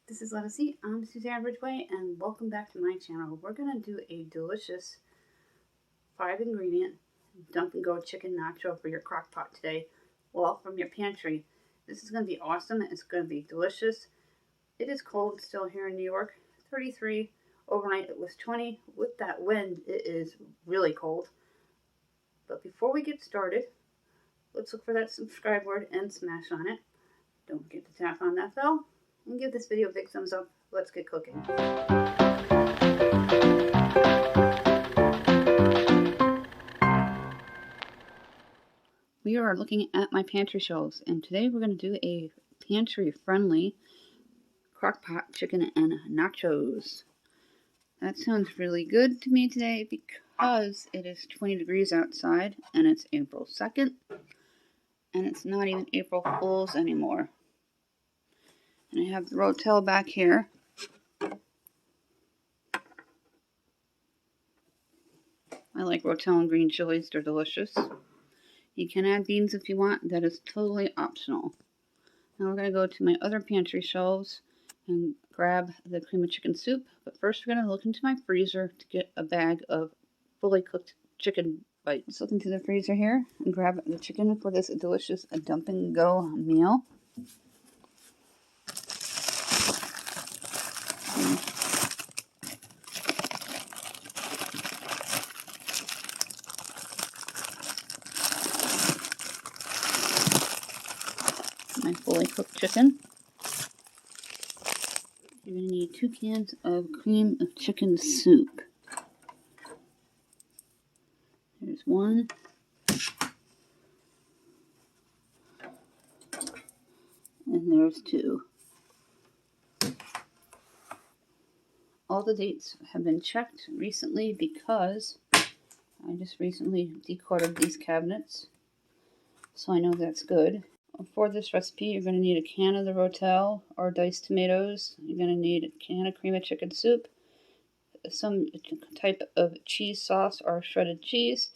This is Let Us Eat. I'm Suzanne Ridgway, and welcome back to my channel. We're going to do a delicious 5-ingredient dump and go chicken nacho for your crock pot today. Well, from your pantry. This is going to be awesome. It's going to be delicious. It is cold still here in New York. 33. Overnight it was 20. With that wind, it is really cold. But before we get started, let's look for that subscribe word and smash on it. Don't forget to tap on that bell. And give this video a big thumbs up. Let's get cooking. We are looking at my pantry shelves, and today we're going to do a pantry-friendly crock-pot chicken and nachos. That sounds really good to me today because it is 20 degrees outside, and it's April 2nd, and it's not even April Fools anymore. And I have the Rotel back here. I like Rotel and green chilies. They're delicious. You can add beans if you want. That is totally optional. Now we're going to go to my other pantry shelves and grab the cream of chicken soup. But first we're going to look into my freezer to get a bag of fully cooked chicken bites. Let's look into the freezer here and grab the chicken for this delicious dump and go meal. My fully cooked chicken. You're going to need 2 cans of cream of chicken soup. There's 1. And there's 2. All the dates have been checked recently because I just recently decluttered these cabinets. So I know that's good. For this recipe, you're going to need a can of the Rotel or diced tomatoes. You're going to need a can of cream of chicken soup, some type of cheese sauce or shredded cheese.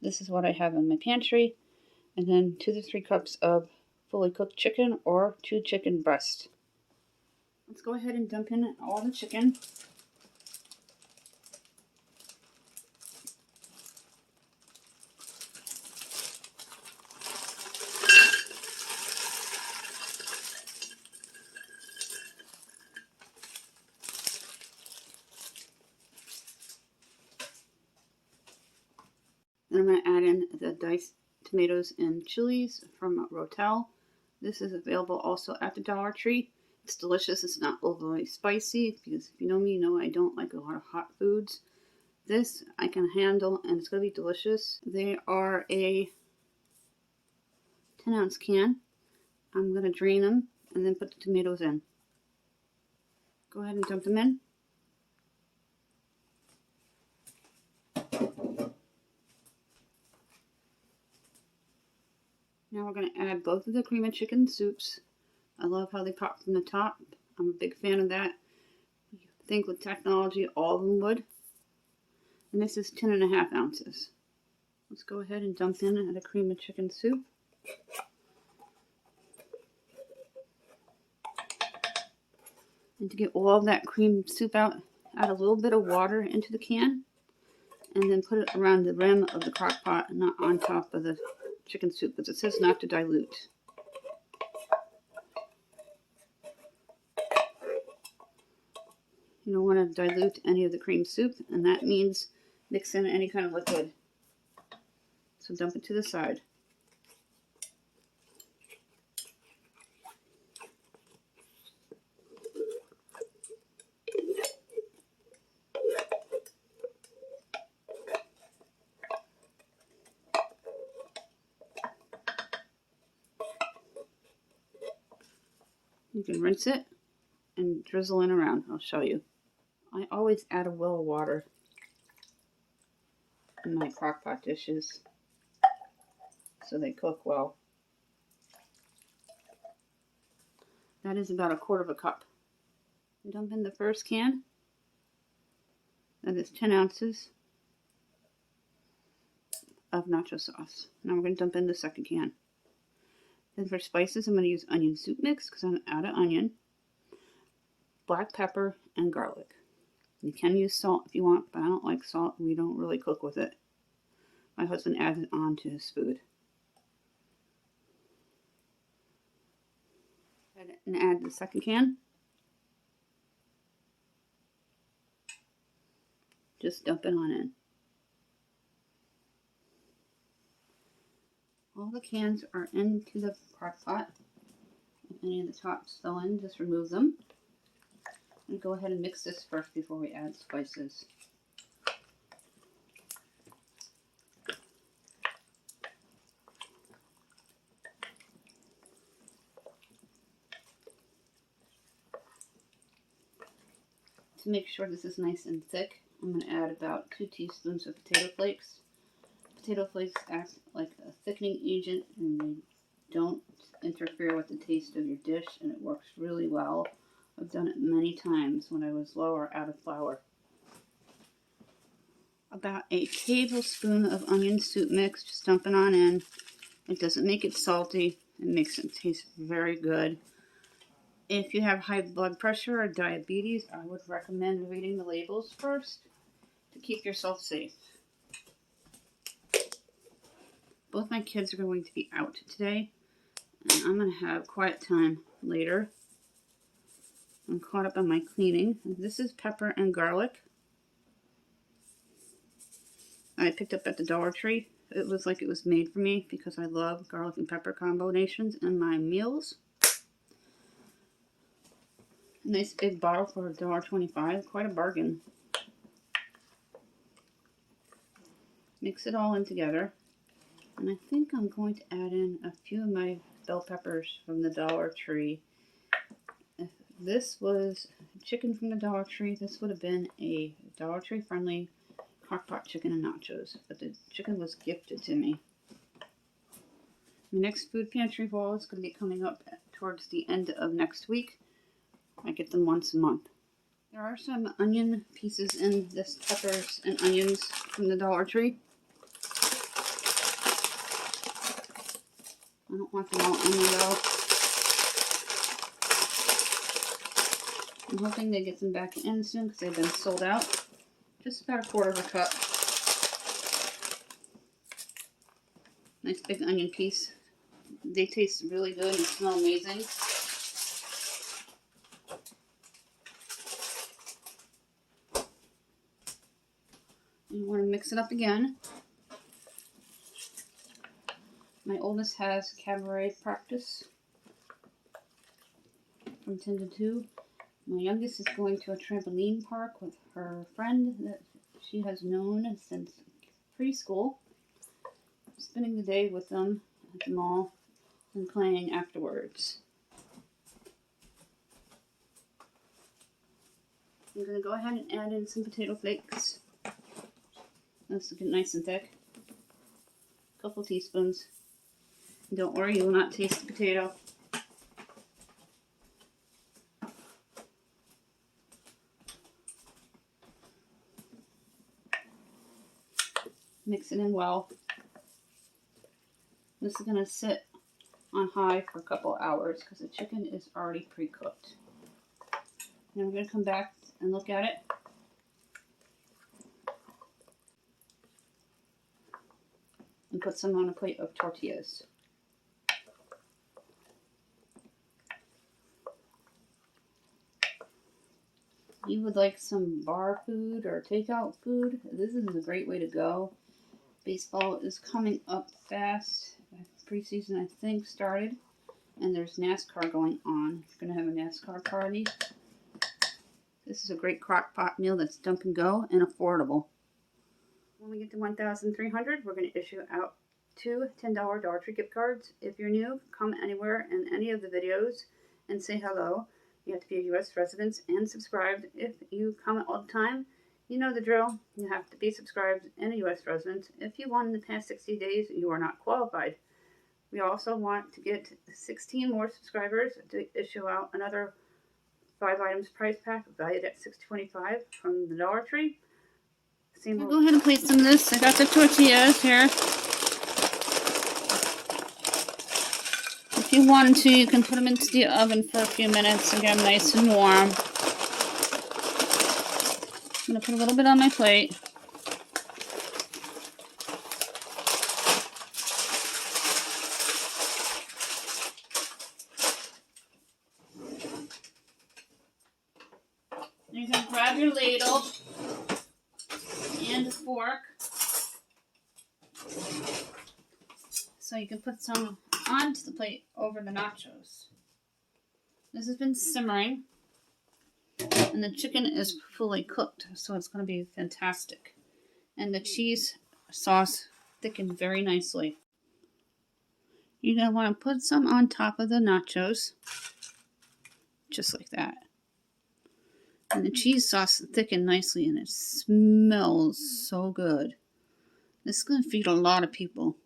This is what I have in my pantry. And then 2 to 3 cups of fully cooked chicken or 2 chicken breasts. Let's go ahead and dump in all the chicken. Then I'm going to add in the diced tomatoes and chilies from Rotel. This is available also at the Dollar Tree. It's delicious. It's not overly spicy because if you know me, you know I don't like a lot of hot foods. This I can handle and it's going to be delicious. They are a 10-ounce can. I'm going to drain them and then put the tomatoes in. Go ahead and dump them in. Now we're going to add both of the cream of chicken soups. I love how they pop from the top. I'm a big fan of that. I think with technology, all of them would. And this is 10.5 ounces. Let's go ahead and dump in the cream of chicken soup. And to get all of that cream soup out, add a little bit of water into the can. And then put it around the rim of the crock pot, not on top of the chicken soup, because it says not to dilute. You don't want to dilute any of the cream soup, and that means mix in any kind of liquid. So dump it to the side. You can rinse it and drizzle in around. I'll show you. I always add a well of water in my crock pot dishes so they cook well. That is about 1/4 cup. Dump in the first can. That is 10 ounces of nacho sauce. Now we're going to dump in the second can. Then for spices, I'm going to use onion soup mix because I'm out of onion. black pepper, and garlic. You can use salt if you want, but I don't like salt. We don't really cook with it. My husband adds it on to his food. And add the second can. Just dump it on in. All the cans are into the Crockpot. If any of the tops fell in, just remove them. And go ahead and mix this first before we add spices. To make sure this is nice and thick, I'm going to add about 2 teaspoons of potato flakes. Potato flakes act like a thickening agent and they don't interfere with the taste of your dish, and it works really well. I've done it many times when I was low or out of flour. About a tablespoon of onion soup mix, just dump it on in. It doesn't make it salty, it makes it taste very good. If you have high blood pressure or diabetes, I would recommend reading the labels first to keep yourself safe. Both my kids are going to be out today, and I'm going to have quiet time later. I'm caught up on my cleaning. This is pepper and garlic. I picked up at the Dollar Tree. It was like it was made for me because I love garlic and pepper combinations in my meals. A nice big bottle for $1.25, quite a bargain. Mix it all in together. And I think I'm going to add in a few of my bell peppers from the Dollar Tree. If this was chicken from the Dollar Tree, this would have been a Dollar Tree friendly Crockpot chicken and nachos. But the chicken was gifted to me. My next food pantry haul is going to be coming up towards the end of next week. I get them once a month. There are some onion pieces in this peppers and onions from the Dollar Tree. I don't want them all in there though. I'm hoping they get them back in soon because they've been sold out. Just about 1/4 cup. Nice big onion piece. They taste really good and smell amazing. You want to mix it up again. My oldest has cabaret practice from 10 to 2. My youngest is going to a trampoline park with her friend that she has known since preschool. Spending the day with them at the mall and playing afterwards. I'm going to go ahead and add in some potato flakes. This will get nice and thick. A couple teaspoons. Don't worry, you will not taste the potato. Mix it in well. This is going to sit on high for a couple hours because the chicken is already pre-cooked. Now I'm going to come back and look at it. And put some on a plate of tortillas. If you would like some bar food or takeout food, this is a great way to go. Baseball is coming up fast. Preseason, I think, started. And there's NASCAR going on. We're going to have a NASCAR party. This is a great Crockpot meal that's dump and go and affordable. When we get to 1,300, we're going to issue out 2 $10 Dollar Tree gift cards. If you're new, comment anywhere in any of the videos and say hello. You have to be a U.S. resident and subscribed. If you comment all the time, you know the drill. You have to be subscribed and a U.S. resident. If you won in the past 60 days, you are not qualified. We also want to get 16 more subscribers to issue out another 5 items prize pack valued at $6.25 from the Dollar Tree. I'll go ahead and plate some of this. I got the tortillas here. If you want to, you can put them into the oven for a few minutes and get them nice and warm. I'm going to put a little bit on my plate. You can grab your ladle and a fork. So you can put some onto the plate over the nachos. This has been simmering. And the chicken is fully cooked, so it's going to be fantastic. And the cheese sauce thickened very nicely. You're going to want to put some on top of the nachos. Just like that. And the cheese sauce thickened nicely and it smells so good. This is going to feed a lot of people.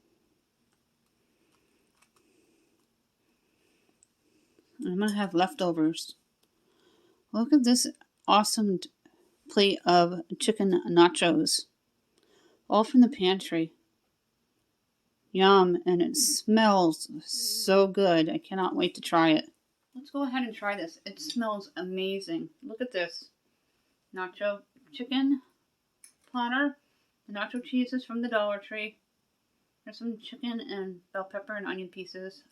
I'm going to have leftovers. Look at this awesome plate of chicken nachos. All from the pantry. Yum, and it smells so good. I cannot wait to try it. Let's go ahead and try this. It smells amazing. Look at this. Nacho chicken platter. The nacho cheese is from the Dollar Tree. There's some chicken and bell pepper and onion pieces.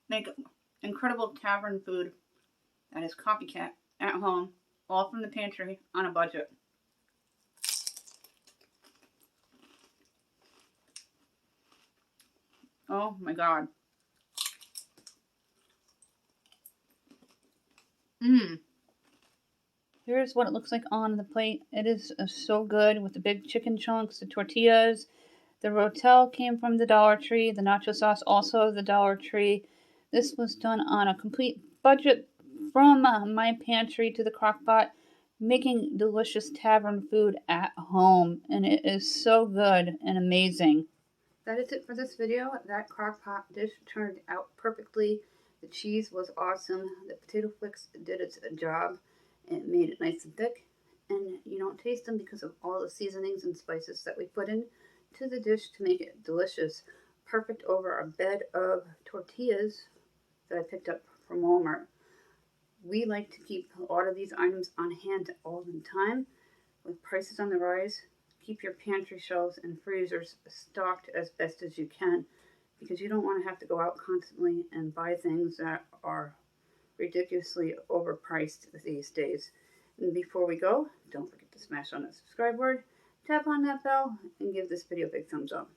Make incredible tavern food that is copycat at home, all from the pantry on a budget. Oh my god. Here's what it looks like on the plate. It is so good with the big chicken chunks, the tortillas. The rotel came from the Dollar Tree. The nacho sauce also the Dollar Tree. This was done on a complete budget from my pantry to the Crockpot, making delicious tavern food at home. And it is so good and amazing. That is it for this video. That Crockpot dish turned out perfectly. The cheese was awesome. The potato flicks did its job. It made it nice and thick. And you don't taste them because of all the seasonings and spices that we put in to the dish to make it delicious. Perfect over a bed of tortillas that I picked up from Walmart. We like to keep a lot of these items on hand all the time. With prices on the rise, keep your pantry shelves and freezers stocked as best as you can, because you don't want to have to go out constantly and buy things that are ridiculously overpriced these days. And before we go, don't forget to smash on that subscribe word, tap on that bell, and give this video a big thumbs up.